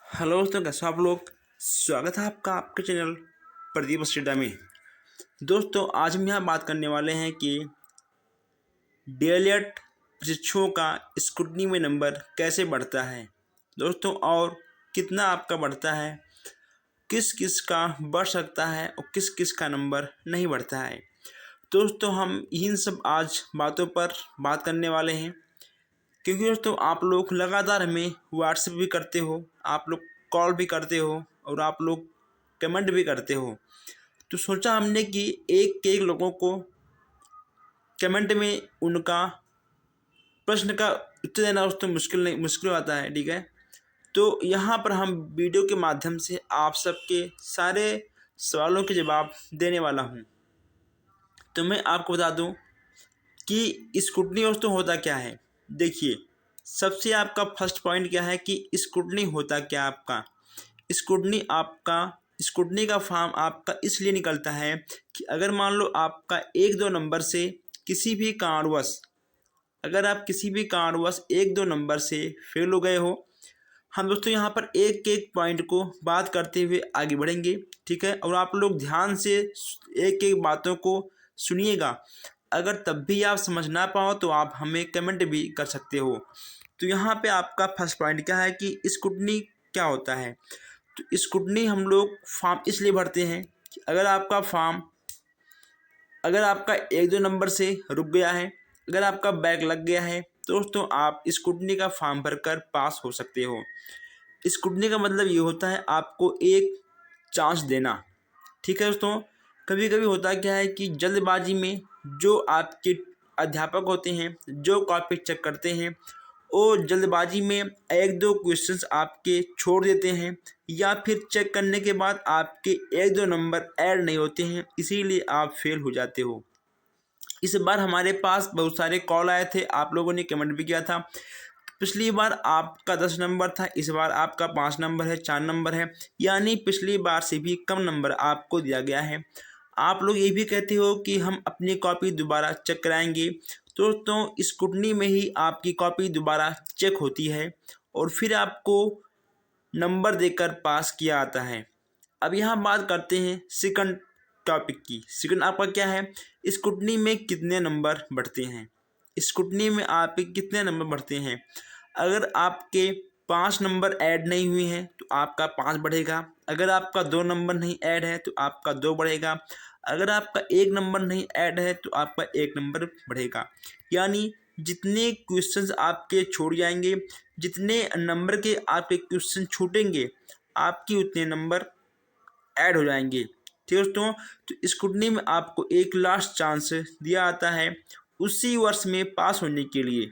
Hello दोस्तों, कैसे हो आप लोग। स्वागत है आपका आपके चैनल प्रदीप स्टेडा में। दोस्तों, आज हम यहाँ बात करने वाले हैं कि डीएलएड प्रशिक्षुओं का स्क्रूटनी में नंबर कैसे बढ़ता है दोस्तों, और कितना आपका बढ़ता है, किस किस का बढ़ सकता है और किस किस का नंबर नहीं बढ़ता है। दोस्तों, हम इन सब आज बातों पर बात करने वाले हैं, क्योंकि दोस्तों आप लोग लगातार हमें व्हाट्सएप भी करते हो, आप लोग कॉल भी करते हो और आप लोग कमेंट भी करते हो। तो सोचा हमने कि एक एक लोगों को कमेंट में उनका प्रश्न का उत्तर देना दोस्तों मुश्किल आता है, ठीक है। तो यहाँ पर हम वीडियो के माध्यम से आप सबके सारे सवालों के जवाब देने वाला हूँ। तो मैं आपको बता दूँ कि स्क्रूटनी दोस्तों होता क्या है। देखिए, सबसे आपका फर्स्ट पॉइंट क्या है कि स्क्रूटनी होता क्या आपका। स्क्रूटनी का फॉर्म आपका इसलिए निकलता है कि अगर मान लो आपका एक दो नंबर से किसी भी कारणवश अगर आप किसी भी कारणवश एक दो नंबर से फेल हो गए हो। हम दोस्तों यहाँ पर एक एक पॉइंट को बात करते हुए आगे बढ़ेंगे, ठीक है। और आप लोग ध्यान से एक एक बातों को सुनिएगा। अगर तब भी आप समझ ना पाओ तो आप हमें कमेंट भी कर सकते हो। तो यहाँ पे आपका फर्स्ट पॉइंट क्या है कि स्क्रूटनी क्या होता है। तो स्क्रूटनी हम लोग फॉर्म इसलिए भरते हैं कि अगर आपका एक दो नंबर से रुक गया है, अगर आपका बैक लग गया है, तो दोस्तों आप स्क्रूटनी का फॉर्म भरकर पास हो सकते हो। स्क्रूटनी का मतलब ये होता है आपको एक चांस देना, ठीक है दोस्तों। कभी कभी होता क्या है कि जल्दबाजी में जो आपके अध्यापक होते हैं, जो कॉपी चेक करते हैं, वो जल्दबाजी में एक दो क्वेश्चंस आपके छोड़ देते हैं, या फिर चेक करने के बाद आपके एक दो नंबर ऐड नहीं होते हैं, इसीलिए आप फेल हो जाते हो। इस बार हमारे पास बहुत सारे कॉल आए थे, आप लोगों ने कमेंट भी किया था। पिछली बार आपका 10 नंबर था, इस बार आपका 5 नंबर है, 4 नंबर है, यानी पिछली बार से भी कम नंबर आपको दिया गया है। आप लोग ये भी कहते हो कि हम अपनी कॉपी दोबारा चेक कराएंगे। तो दोस्तों, स्क्रूटनी में ही आपकी कॉपी दोबारा चेक होती है और फिर आपको नंबर देकर पास किया आता है। अब यहाँ बात करते हैं सेकंड टॉपिक की। सेकंड आपका क्या है, स्क्रूटनी में कितने नंबर बढ़ते हैं। स्क्रूटनी में आपके कितने नंबर बढ़ते हैं। अगर आपके 5 नंबर ऐड नहीं हुए हैं तो आपका 5 बढ़ेगा। अगर आपका 2 नंबर नहीं ऐड है तो आपका 2 बढ़ेगा। अगर आपका 1 नंबर नहीं ऐड है तो आपका 1 नंबर बढ़ेगा। यानी जितने क्वेश्चंस आपके छोड़ जाएंगे, जितने नंबर के आपके क्वेश्चन छूटेंगे, आपकी उतने नंबर ऐड हो जाएंगे, ठीक है दोस्तों। तो स्क्रूटनी में आपको एक लास्ट चांस दिया आता है उसी वर्ष में पास होने के लिए,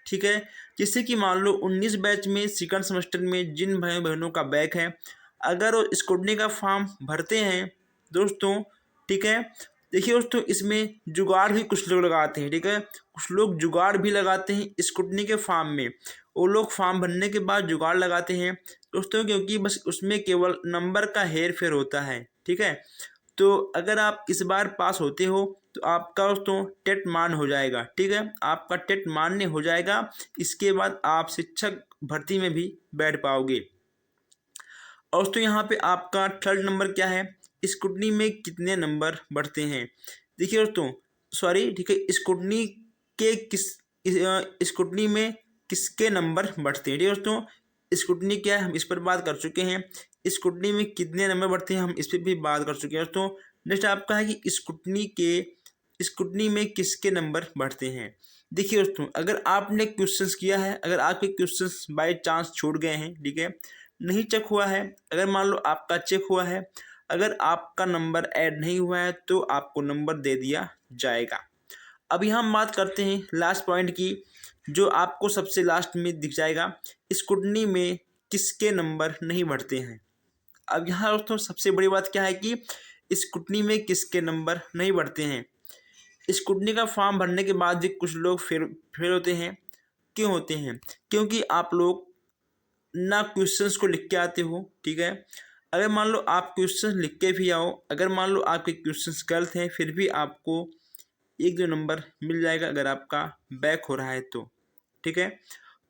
ठीक है। जैसे कि मान लो 19 बैच में सेकंड सेमेस्टर में जिन भाई बहनों का बैक है, अगर वो स्क्रूटनी का फॉर्म भरते हैं दोस्तों, ठीक है। देखिए दोस्तों, इसमें जुगाड़ भी कुछ लोग लगाते हैं, ठीक है। कुछ लोग जुगाड़ भी लगाते हैं स्क्रूटनी के फॉर्म में। वो लोग फॉर्म भरने के बाद जुगाड़ लगाते हैं दोस्तों, क्योंकि बस उसमें केवल नंबर का हेर फेर होता है, ठीक है। तो अगर आप इस बार पास होते हो तो आपका दोस्तों टेट मान हो जाएगा, ठीक है। आपका टेट मान्य हो जाएगा, इसके बाद आप शिक्षक भर्ती में भी बैठ पाओगे। और दोस्तों यहाँ पे आपका थर्ड नंबर क्या है, स्क्रूटनी में कितने नंबर बढ़ते हैं। देखिए दोस्तों, सॉरी, ठीक है, स्क्रूटनी के किस स्क्रूटनी में किसके नंबर बढ़ते हैं, ठीक है दोस्तों। स्क्रूटनी क्या है हम इस पर बात कर चुके हैं। स्क्रूटनी में कितने नंबर बढ़ते हैं हम इस पर भी बात कर चुके हैं दोस्तों। नेक्स्ट आपका है कि स्क्रूटनी में किसके नंबर बढ़ते हैं। देखिए दोस्तों, अगर आपने क्वेश्चंस किया है, अगर आपके क्वेश्चंस बाय चांस छूट गए हैं, ठीक है, नहीं चेक हुआ है, अगर मान लो आपका चेक हुआ है, अगर आपका नंबर ऐड नहीं हुआ है तो आपको नंबर दे दिया जाएगा। अब यहाँ हम बात करते हैं लास्ट पॉइंट की, जो आपको सबसे लास्ट में दिख जाएगा, स्क्रूटनी में किसके नंबर नहीं बढ़ते हैं। अब यहाँ दोस्तों सबसे बड़ी बात क्या है कि स्क्रूटनी में किसके नंबर नहीं बढ़ते हैं। स्क्रूटनी का फॉर्म भरने के बाद भी कुछ लोग फेल होते हैं। क्यों होते हैं, क्योंकि आप लोग ना क्वेश्चंस को लिख के आते हो, ठीक है। अगर मान लो आप क्वेश्चंस लिख के भी आओ, अगर मान लो आपके क्वेश्चंस गलत हैं, फिर भी आपको एक दो नंबर मिल जाएगा अगर आपका बैक हो रहा है तो, ठीक है।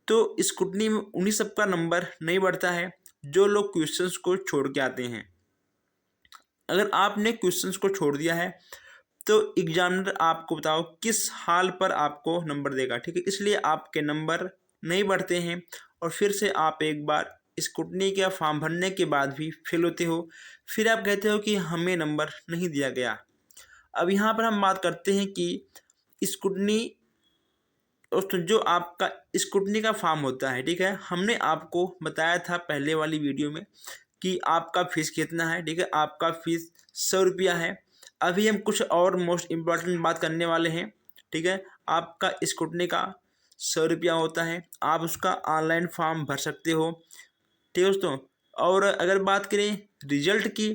तो स्क्रूटनी में उन्हीं सबका नंबर नहीं बढ़ता है, जो लोग क्वेश्चंस को छोड़ के आते हैं। अगर आपने क्वेश्चंस को छोड़ दिया है तो एग्जामिनर आपको बताओ किस हाल पर आपको नंबर देगा, ठीक है। इसलिए आपके नंबर नहीं बढ़ते हैं और फिर से आप एक बार स्क्रूटनी का फॉर्म भरने के बाद भी फेल होते हो, फिर आप कहते हो कि हमें नंबर नहीं दिया गया। अब यहाँ पर हम बात करते हैं कि स्क्रूटनी दोस्तों जो आपका स्क्रूटनी का फॉर्म होता है, ठीक है, हमने आपको बताया था पहले वाली वीडियो में कि आपका फ़ीस कितना है, ठीक है। आपका फ़ीस 100 रुपया है। अभी हम कुछ और मोस्ट इम्पॉर्टेंट बात करने वाले हैं, ठीक है। आपका स्क्रूटनी का 100 रुपया होता है, आप उसका ऑनलाइन फॉर्म भर सकते हो, ठीक है दोस्तों। और अगर बात करें रिजल्ट की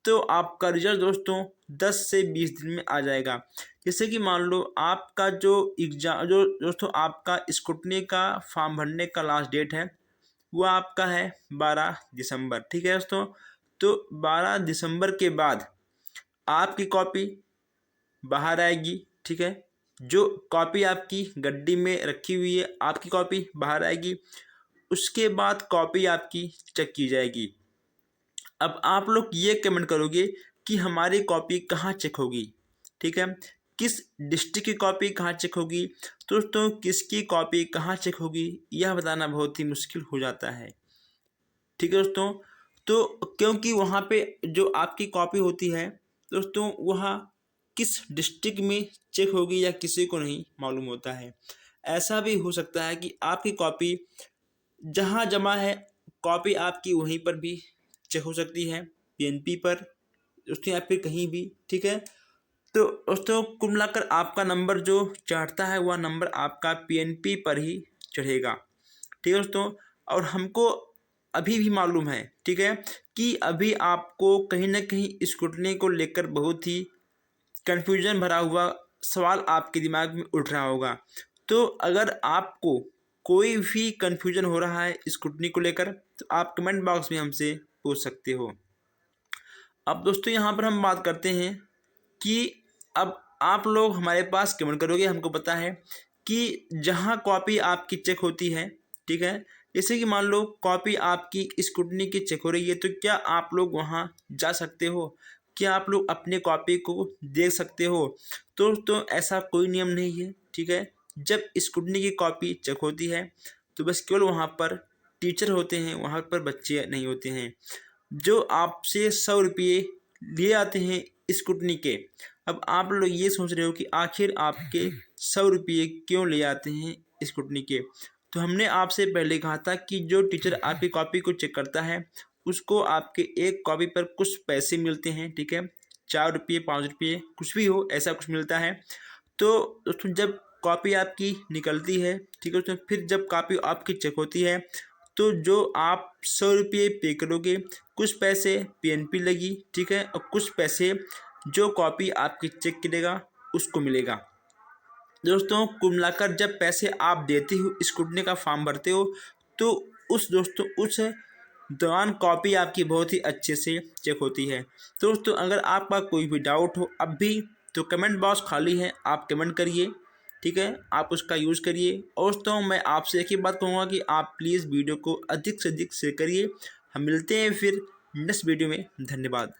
तो आपका रिजल्ट दोस्तों 10 से 20 दिन में आ जाएगा। जैसे कि मान लो आपका जो एग्जाम जो दोस्तों आपका स्क्रूटनी का फॉर्म भरने का लास्ट डेट है वो आपका है 12 दिसंबर, ठीक है दोस्तों। तो 12 दिसंबर के बाद आपकी कॉपी बाहर आएगी, ठीक है। जो कॉपी आपकी गड्डी में रखी हुई है आपकी कॉपी बाहर आएगी, उसके बाद कॉपी आपकी चेक की जाएगी। अब आप लोग ये कमेंट करोगे कि हमारी कॉपी कहाँ चेक होगी, ठीक है, किस डिस्ट्रिक्ट की कॉपी कहाँ चेक होगी। तो दोस्तों किसकी कॉपी कहाँ चेक होगी यह बताना बहुत ही मुश्किल हो जाता है, ठीक है दोस्तों। तो क्योंकि वहाँ पे जो आपकी कॉपी होती है दोस्तों वह किस डिस्ट्रिक्ट में चेक होगी या किसी को नहीं मालूम होता है। ऐसा भी हो सकता है कि आपकी कॉपी जहाँ जमा है कॉपी आपकी वहीं पर भी चेक हो सकती है, पीएनपी पर उसके या फिर कहीं भी, ठीक है। तो दोस्तों कुल मिलाकर आपका नंबर जो चढ़ता है वह नंबर आपका पीएनपी पर ही चढ़ेगा, ठीक है दोस्तों। और हमको अभी भी मालूम है, ठीक है, कि अभी आपको कहीं ना कहीं स्क्रूटनी को लेकर बहुत ही कन्फ्यूजन भरा हुआ सवाल आपके दिमाग में उठ रहा होगा। तो अगर आपको कोई भी कन्फ्यूजन हो रहा है स्क्रूटनी को लेकर तो आप कमेंट बॉक्स में हमसे पूछ सकते हो। अब दोस्तों यहाँ पर हम बात करते हैं कि अब आप लोग हमारे पास कमेंट करोगे, हमको पता है कि जहाँ कॉपी आपकी चेक होती है, ठीक है, जैसे कि मान लो कॉपी आपकी स्क्रूटनी की चेक हो रही है तो क्या आप लोग वहाँ जा सकते हो, क्या आप लोग अपने कॉपी को देख सकते हो। तो ऐसा कोई नियम नहीं है, ठीक है। जब स्क्रूटनी की कॉपी चेक होती है तो बस केवल वहाँ पर टीचर होते हैं, वहाँ पर बच्चे नहीं होते हैं। जो आपसे 100 रुपये लिए आते हैं स्क्रूटनी के। अब आप लोग ये सोच रहे हो कि आखिर आपके 100 रुपये क्यों ले आते हैं स्क्रूटनी के। तो हमने आपसे पहले कहा था कि जो टीचर आपकी कॉपी को चेक करता है उसको आपके एक कॉपी पर कुछ पैसे मिलते हैं, ठीक है, 4 रुपये 5 रुपये कुछ भी हो ऐसा कुछ मिलता है। तो दोस्तों जब कॉपी आपकी निकलती है, ठीक है दोस्तों, फिर जब कॉपी आपकी चेक होती है तो जो आप 100 रुपये पे करोगे कुछ पैसे पीएनपी लगी, ठीक है, और कुछ पैसे जो कॉपी आपकी चेक करेगा उसको मिलेगा। दोस्तों कुल मिलाकर जब पैसे आप देते हो स्क्रूटनी का फॉर्म भरते हो तो उस दौरान कॉपी आपकी बहुत ही अच्छे से चेक होती है। तो दोस्तों अगर आपका कोई भी डाउट हो अब भी तो कमेंट बॉक्स खाली है, आप कमेंट करिए, ठीक है, आप उसका यूज़ करिए। और दोस्तों मैं आपसे एक ही बात कहूँगा कि आप प्लीज़ वीडियो को अधिक से अधिक शेयर करिए। हम मिलते हैं फिर नेक्स्ट वीडियो में। धन्यवाद।